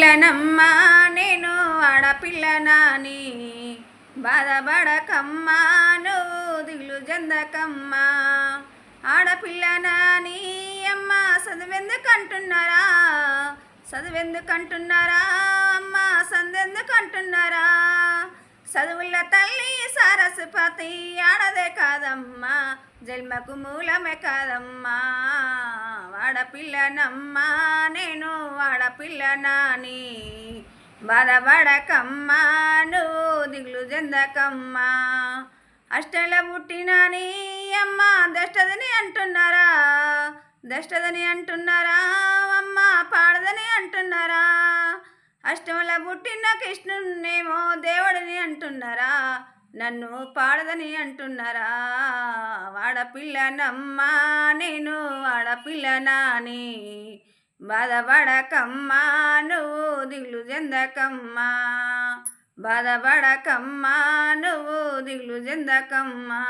ఆడపిల్లనమ్మా నేను ఆడపిల్లనాని బాధపడకమ్మా నువ్వు దిగులు చెందకమ్మా ఆడపిల్లనాని అమ్మ చదువెందుకంటున్నారా చదువెందుకంటున్నారా అమ్మ సందెందుకంటున్నారా చదువుల తల్లి సరస్వతి ఆడదే కాదమ్మా జన్మకు మూలమే కాదమ్మా ఆడపిల్లనమ్మా నేను ఆడపిల్లనాని బాధపడకమ్మా నువ్వు దిగులు చెందకమ్మా అష్టల పుట్టినని అమ్మ దష్టదని అంటున్నారా దష్టదని అంటున్నారా అమ్మ పాడదని అంటున్నారా అష్టముల పుట్టిన కృష్ణున్నేమో దేవుడిని అంటున్నారా నన్ను పాడదని అంటున్నారా ఆడపిల్లనమ్మా నేను ఆడపిల్లనాని బాధపడకమ్మా నువ్వు దిగులు చెందకమ్మా బాధపడకమ్మా నువ్వు దిగులు చెందకమ్మా